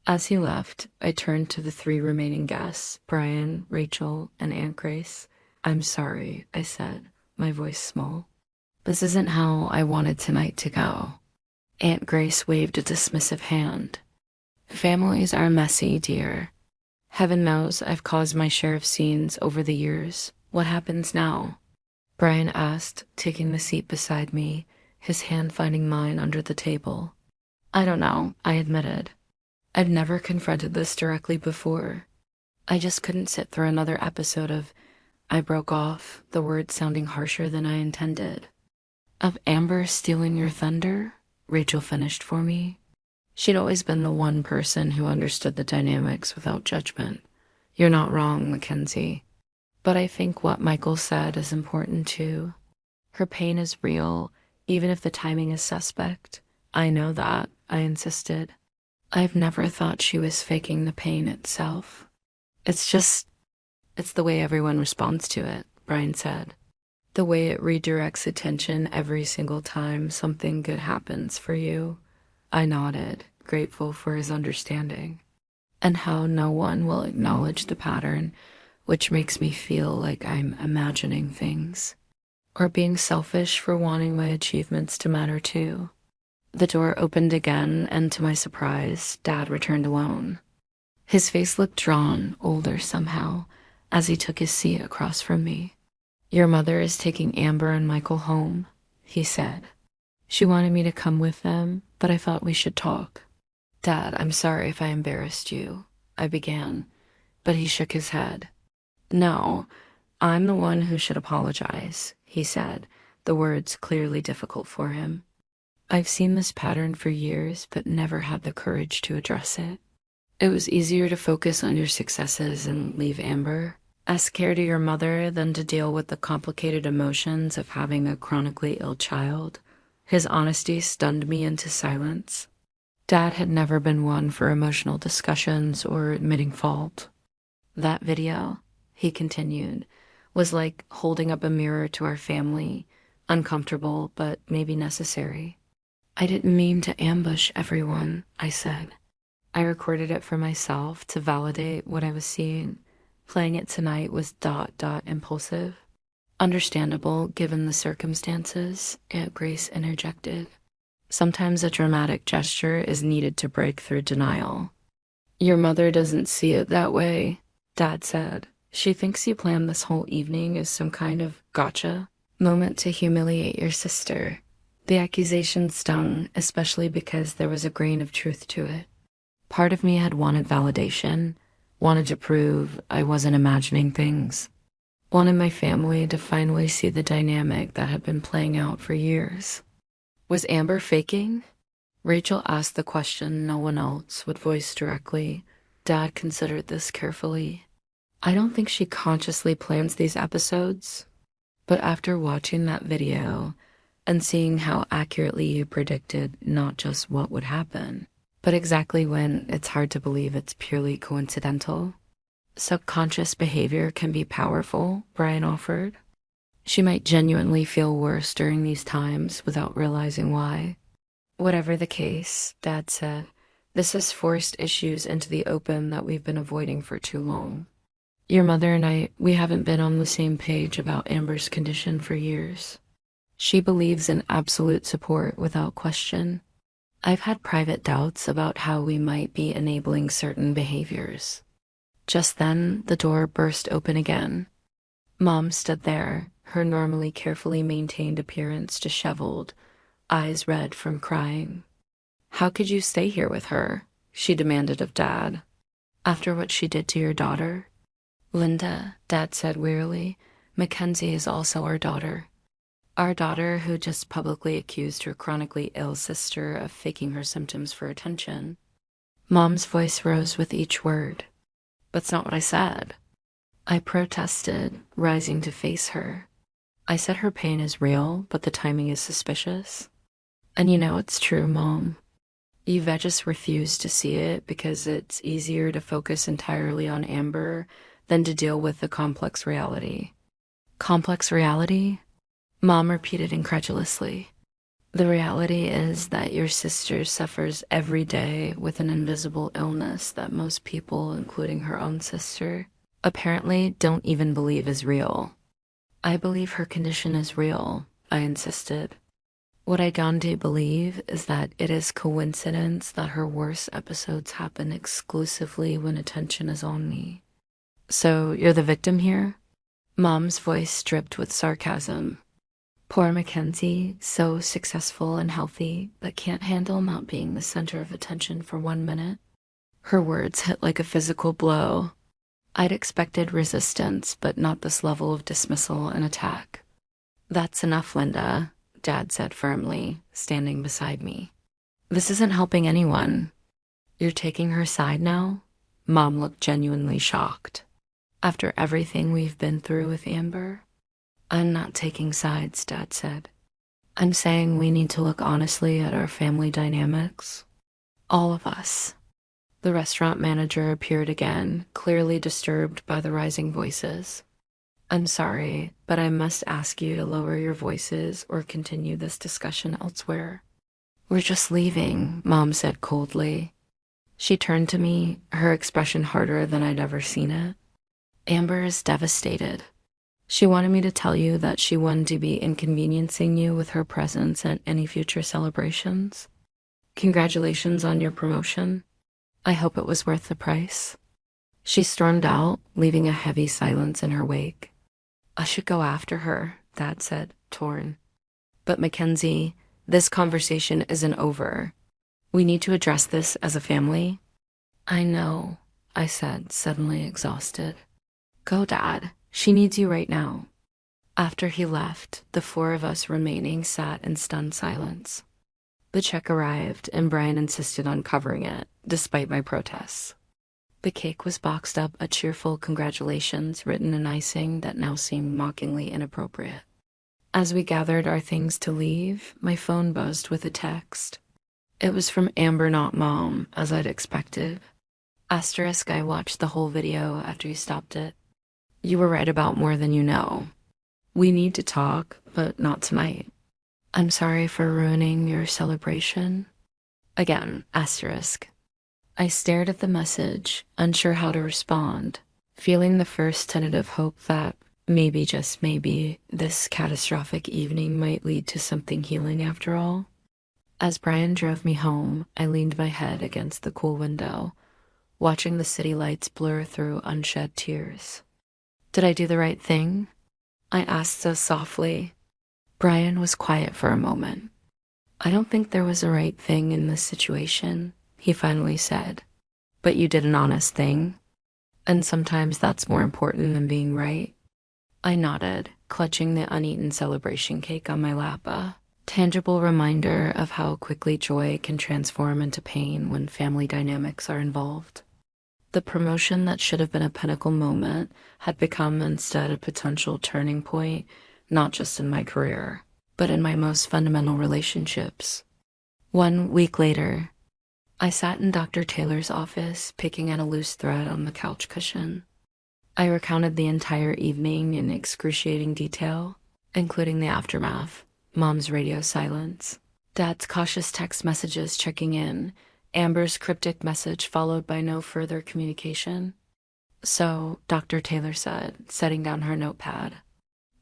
As he left, I turned to the three remaining guests, Brian, Rachel, and Aunt Grace. "I'm sorry," I said, my voice small. "This isn't how I wanted tonight to go." Aunt Grace waved a dismissive hand. "Families are messy, dear. Heaven knows I've caused my share of scenes over the years. What happens now?" Brian asked, taking the seat beside me, his hand finding mine under the table. "I don't know," I admitted. I'd never confronted this directly before. I just couldn't sit through another episode of... I broke off, the words sounding harsher than I intended. "Of Amber stealing your thunder?" Rachel finished for me. She'd always been the one person who understood the dynamics without judgment. "You're not wrong, Mackenzie. But I think what Michael said is important too. Her pain is real, even if the timing is suspect." "I know that," I insisted. "I've never thought she was faking the pain itself. It's the way everyone responds to it," Brian said. "The way it redirects attention every single time something good happens for you." I nodded, grateful for his understanding. "And how no one will acknowledge the pattern, which makes me feel like I'm imagining things. Or being selfish for wanting my achievements to matter too." The door opened again, and to my surprise, Dad returned alone. His face looked drawn, older somehow, as he took his seat across from me. "Your mother is taking Amber and Michael home," he said. "She wanted me to come with them, but I thought we should talk." "Dad, I'm sorry if I embarrassed you," I began, but he shook his head. "No, I'm the one who should apologize," he said, the words clearly difficult for him. "I've seen this pattern for years, but never had the courage to address it. It was easier to focus on your successes and leave Amber as care to your mother than to deal with the complicated emotions of having a chronically ill child. His honesty stunned me into silence. Dad had never been one for emotional discussions or admitting fault. That video, he continued, was like holding up a mirror to our family, uncomfortable but maybe necessary. I didn't mean to ambush everyone, I said. I recorded it for myself to validate what I was seeing. Playing it tonight was impulsive. Understandable given the circumstances, Aunt Grace interjected. Sometimes a dramatic gesture is needed to break through denial. Your mother doesn't see it that way, Dad said. She thinks you planned this whole evening as some kind of gotcha moment to humiliate your sister. The accusation stung, especially because there was a grain of truth to it. Part of me had wanted validation, wanted to prove I wasn't imagining things, wanted my family to finally see the dynamic that had been playing out for years. Was Amber faking? Rachel asked the question no one else would voice directly. Dad considered this carefully. I don't think she consciously plans these episodes, but after watching that video and seeing how accurately you predicted not just what would happen, but exactly when, it's hard to believe it's purely coincidental. Subconscious behavior can be powerful, Brian offered. She might genuinely feel worse during these times without realizing why. Whatever the case, Dad said, this has forced issues into the open that we've been avoiding for too long. Your mother and I, we haven't been on the same page about Amber's condition for years. She believes in absolute support without question. I've had private doubts about how we might be enabling certain behaviors. Just then, the door burst open again. Mom stood there, her normally carefully maintained appearance disheveled, eyes red from crying. How could you stay here with her? She demanded of Dad. After what she did to your daughter? Linda, Dad said wearily, Mackenzie is also our daughter. Our daughter who just publicly accused her chronically ill sister of faking her symptoms for attention. Mom's voice rose with each word. That's not what I said. I protested, rising to face her. I said her pain is real, but the timing is suspicious. And you know it's true, Mom. You just refuse to see it because it's easier to focus entirely on Amber than to deal with the complex reality. Complex reality? Mom repeated incredulously. The reality is that your sister suffers every day with an invisible illness that most people, including her own sister, apparently don't even believe is real. I believe her condition is real, I insisted. What I don't believe is that it is coincidence that her worst episodes happen exclusively when attention is on me. So you're the victim here? Mom's voice dripped with sarcasm. Poor Mackenzie, so successful and healthy, but can't handle not being the center of attention for 1 minute. Her words hit like a physical blow. I'd expected resistance, but not this level of dismissal and attack. That's enough, Linda, Dad said firmly, standing beside me. This isn't helping anyone. You're taking her side now? Mom looked genuinely shocked. After everything we've been through with Amber? I'm not taking sides, Dad said. I'm saying we need to look honestly at our family dynamics. All of us. The restaurant manager appeared again, clearly disturbed by the rising voices. I'm sorry, but I must ask you to lower your voices or continue this discussion elsewhere. We're just leaving, Mom said coldly. She turned to me, her expression harder than I'd ever seen it. Amber is devastated. She wanted me to tell you that she wanted to be inconveniencing you with her presence at any future celebrations. Congratulations on your promotion. I hope it was worth the price. She stormed out, leaving a heavy silence in her wake. I should go after her, Dad said, torn. But Mackenzie, this conversation isn't over. We need to address this as a family. I know, I said, suddenly exhausted. Go, Dad. She needs you right now. After he left, the 4 of us remaining sat in stunned silence. The check arrived, and Brian insisted on covering it, despite my protests. The cake was boxed up, a cheerful congratulations written in icing that now seemed mockingly inappropriate. As we gathered our things to leave, my phone buzzed with a text. It was from Amber, not Mom, as I'd expected. Asterisk, I watched the whole video after you stopped it. You were right about more than you know. We need to talk, but not tonight. I'm sorry for ruining your celebration. Again, asterisk. I stared at the message, unsure how to respond, feeling the first tentative hope that maybe, just maybe, this catastrophic evening might lead to something healing after all. As Brian drove me home, I leaned my head against the cool window, watching the city lights blur through unshed tears. Did I do the right thing? I asked so softly. Brian was quiet for a moment. I don't think there was a right thing in this situation, he finally said. But you did an honest thing, and sometimes that's more important than being right. I nodded, clutching the uneaten celebration cake on my lap, a tangible reminder of how quickly joy can transform into pain when family dynamics are involved. The promotion that should have been a pinnacle moment had become instead a potential turning point, not just in my career, but in my most fundamental relationships. 1 week later, I sat in Dr. Taylor's office, picking at a loose thread on the couch cushion. I recounted the entire evening in excruciating detail, including the aftermath, Mom's radio silence, Dad's cautious text messages checking in, Amber's cryptic message followed by no further communication. So, Dr. Taylor said, setting down her notepad,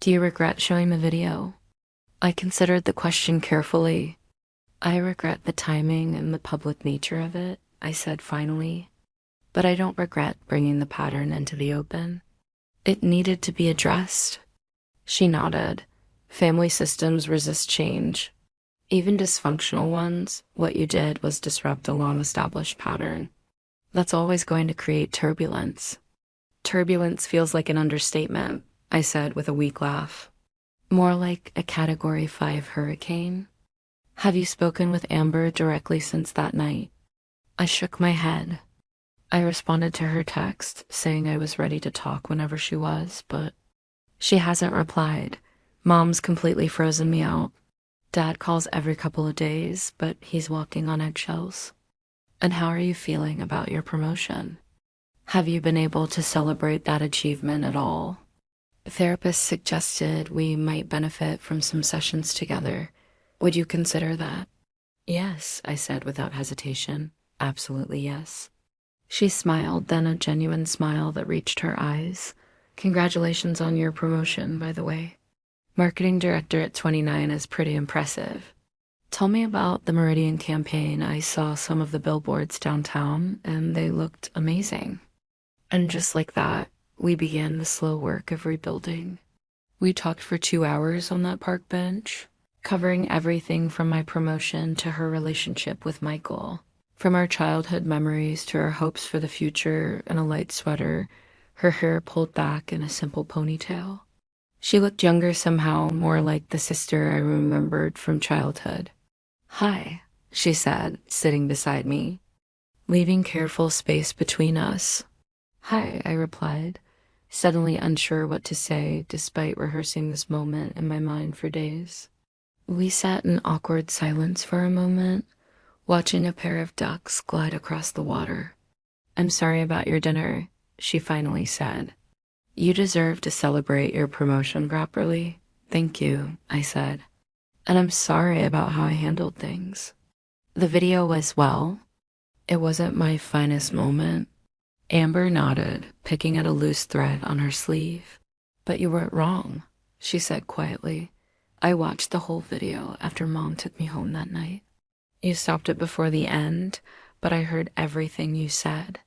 do you regret showing the video? I considered the question carefully. I regret the timing and the public nature of it, I said finally. But I don't regret bringing the pattern into the open. It needed to be addressed. She nodded. Family systems resist change. Even dysfunctional ones, what you did was disrupt a long-established pattern. That's always going to create turbulence. Turbulence feels like an understatement, I said with a weak laugh. More like a Category 5 hurricane. Have you spoken with Amber directly since that night? I shook my head. I responded to her text, saying I was ready to talk whenever she was, but she hasn't replied. Mom's completely frozen me out. Dad calls every couple of days, but he's walking on eggshells. And how are you feeling about your promotion? Have you been able to celebrate that achievement at all? Therapists suggested we might benefit from some sessions together. Would you consider that? Yes, I said without hesitation. Absolutely yes. She smiled, then a genuine smile that reached her eyes. Congratulations on your promotion, by the way. Marketing director at 29 is pretty impressive. Tell me about the Meridian campaign. I saw some of the billboards downtown, and they looked amazing. And just like that, we began the slow work of rebuilding. We talked for 2 hours on that park bench, covering everything from my promotion to her relationship with Michael. From our childhood memories to our hopes for the future in a light sweater, her hair pulled back in a simple ponytail. She looked younger somehow, more like the sister I remembered from childhood. Hi, she said, sitting beside me, leaving careful space between us. Hi, I replied, suddenly unsure what to say despite rehearsing this moment in my mind for days. We sat in awkward silence for a moment, watching a pair of ducks glide across the water. I'm sorry about your dinner, she finally said. You deserve to celebrate your promotion properly. Thank you, I said. And I'm sorry about how I handled things. The video was, well, it wasn't my finest moment. Amber nodded, picking at a loose thread on her sleeve. But you weren't wrong, she said quietly. I watched the whole video after Mom took me home that night. You stopped it before the end, but I heard everything you said.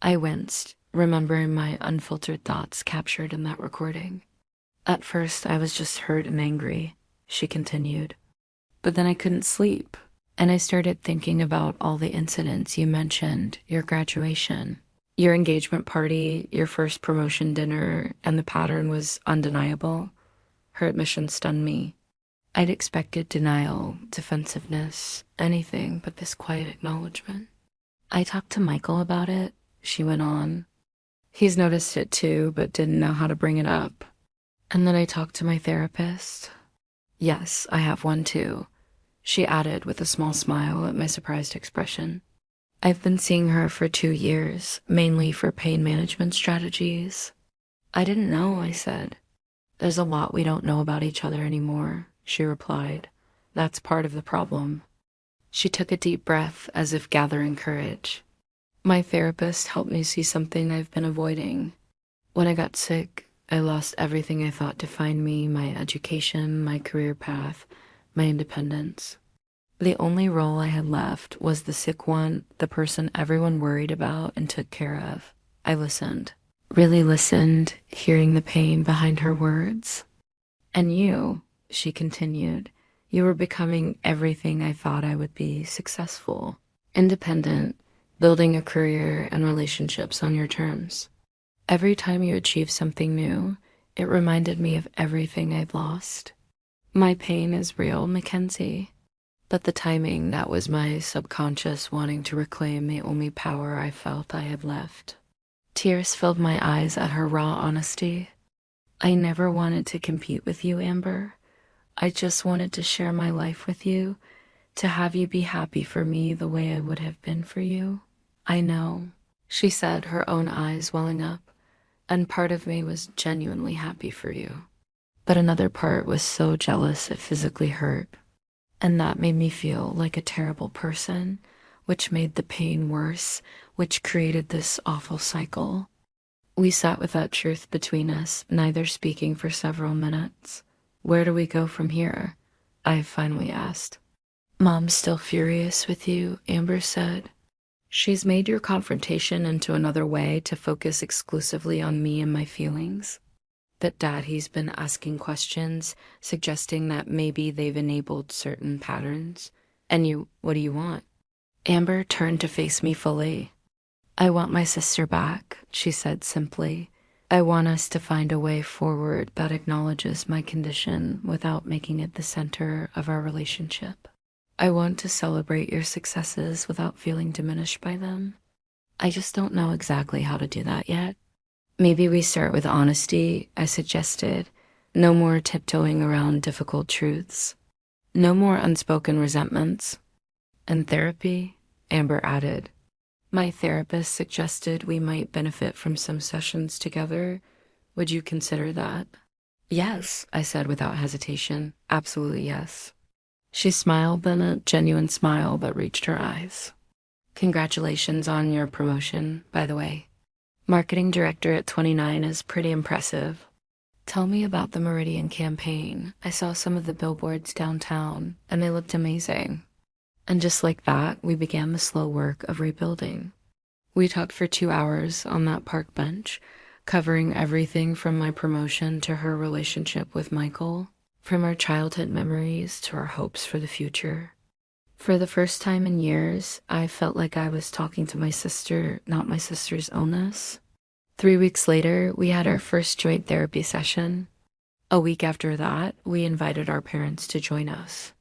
I winced, remembering my unfiltered thoughts captured in that recording. At first, I was just hurt and angry, she continued. But then I couldn't sleep, and I started thinking about all the incidents you mentioned, your graduation, your engagement party, your first promotion dinner, and the pattern was undeniable. Her admission stunned me. I'd expected denial, defensiveness, anything but this quiet acknowledgement. I talked to Michael about it, she went on. He's noticed it too, but didn't know how to bring it up. And then I talked to my therapist. Yes, I have one too, she added with a small smile at my surprised expression. I've been seeing her for 2 years, mainly for pain management strategies. I didn't know, I said. There's a lot we don't know about each other anymore, she replied. That's part of the problem. She took a deep breath as if gathering courage. My therapist helped me see something I've been avoiding. When I got sick, I lost everything I thought defined me, my education, my career path, my independence. The only role I had left was the sick one, the person everyone worried about and took care of. I listened, really listened, hearing the pain behind her words. And you, she continued, you were becoming everything I thought I would be: successful, independent, building a career and relationships on your terms. Every time you achieved something new, it reminded me of everything I'd lost. My pain is real, Mackenzie. But the timing, that was my subconscious wanting to reclaim the only power I felt I had left. Tears filled my eyes at her raw honesty. I never wanted to compete with you, Amber. I just wanted to share my life with you, to have you be happy for me the way I would have been for you. I know, she said, her own eyes welling up, and part of me was genuinely happy for you. But another part was so jealous it physically hurt. And that made me feel like a terrible person, which made the pain worse, which created this awful cycle. We sat with that truth between us, neither speaking for several minutes. Where do we go from here? I finally asked. Mom's still furious with you, Amber said. She's made your confrontation into another way to focus exclusively on me and my feelings. But Dad, he's been asking questions, suggesting that maybe they've enabled certain patterns. And what do you want? Amber turned to face me fully. I want my sister back, she said simply. I want us to find a way forward that acknowledges my condition without making it the center of our relationship. I want to celebrate your successes without feeling diminished by them. I just don't know exactly how to do that yet. Maybe we start with honesty, I suggested. No more tiptoeing around difficult truths. No more unspoken resentments. And therapy, Amber added. My therapist suggested we might benefit from some sessions together. Would you consider that? Yes, I said without hesitation. Absolutely yes. She smiled, then a genuine smile that reached her eyes. Congratulations on your promotion, by the way. Marketing director at 29 is pretty impressive. Tell me about the Meridian campaign. I saw some of the billboards downtown, and they looked amazing. And just like that, we began the slow work of rebuilding. We talked for 2 hours on that park bench, covering everything from my promotion to her relationship with Michael, from our childhood memories to our hopes for the future. For the first time in years, I felt like I was talking to my sister, not my sister's illness. 3 weeks later, we had our first joint therapy session. A week after that, we invited our parents to join us.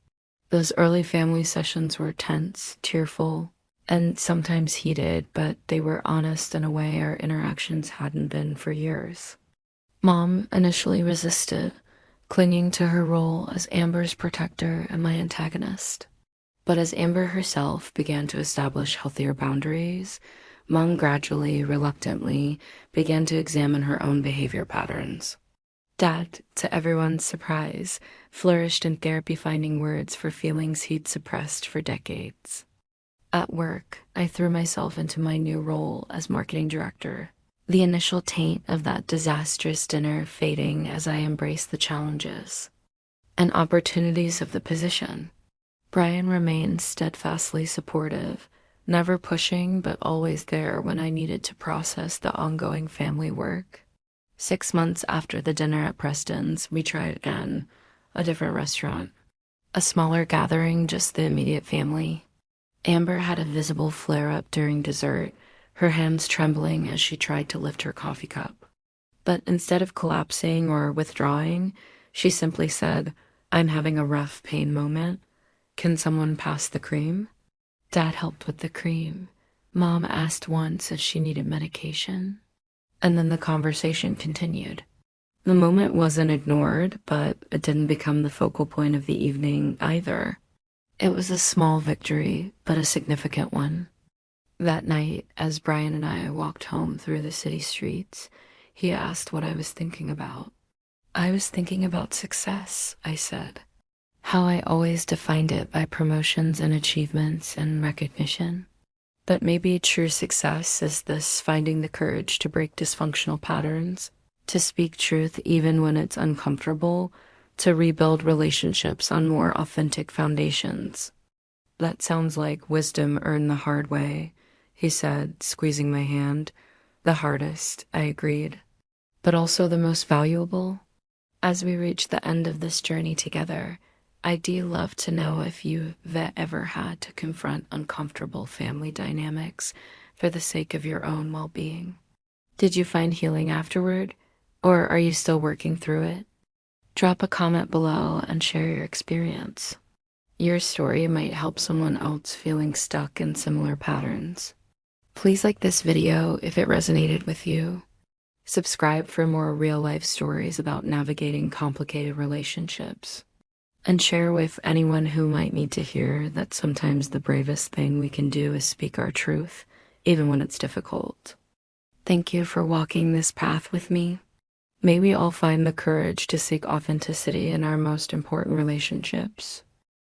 Those early family sessions were tense, tearful, and sometimes heated, but they were honest in a way our interactions hadn't been for years. Mom initially resisted, clinging to her role as Amber's protector and my antagonist. But as Amber herself began to establish healthier boundaries, Mom gradually, reluctantly, began to examine her own behavior patterns. Dad, to everyone's surprise, flourished in therapy, finding words for feelings he'd suppressed for decades. At work, I threw myself into my new role as marketing director, the initial taint of that disastrous dinner fading as I embraced the challenges and opportunities of the position. Brian remained steadfastly supportive, never pushing but always there when I needed to process the ongoing family work. 6 months after the dinner at Preston's, we tried again, a different restaurant. A smaller gathering, just the immediate family. Amber had a visible flare-up during dessert, her hands trembling as she tried to lift her coffee cup. But instead of collapsing or withdrawing, she simply said, "I'm having a rough pain moment. Can someone pass the cream?" Dad helped with the cream, Mom asked once if she needed medication, and then the conversation continued. The moment wasn't ignored, but it didn't become the focal point of the evening either. It was a small victory, but a significant one. That night, as Brian and I walked home through the city streets, he asked what I was thinking about. I was thinking about success, I said. How I always defined it by promotions and achievements and recognition. But maybe true success is this finding the courage to break dysfunctional patterns, to speak truth even when it's uncomfortable, to rebuild relationships on more authentic foundations. That sounds like wisdom earned the hard way, he said, squeezing my hand. The hardest, I agreed. But also the most valuable? As we reach the end of this journey together, I'd love to know if you've ever had to confront uncomfortable family dynamics for the sake of your own well-being. Did you find healing afterward, or are you still working through it? Drop a comment below and share your experience. Your story might help someone else feeling stuck in similar patterns. Please like this video if it resonated with you. Subscribe for more real-life stories about navigating complicated relationships. And share with anyone who might need to hear that sometimes the bravest thing we can do is speak our truth, even when it's difficult. Thank you for walking this path with me. May we all find the courage to seek authenticity in our most important relationships.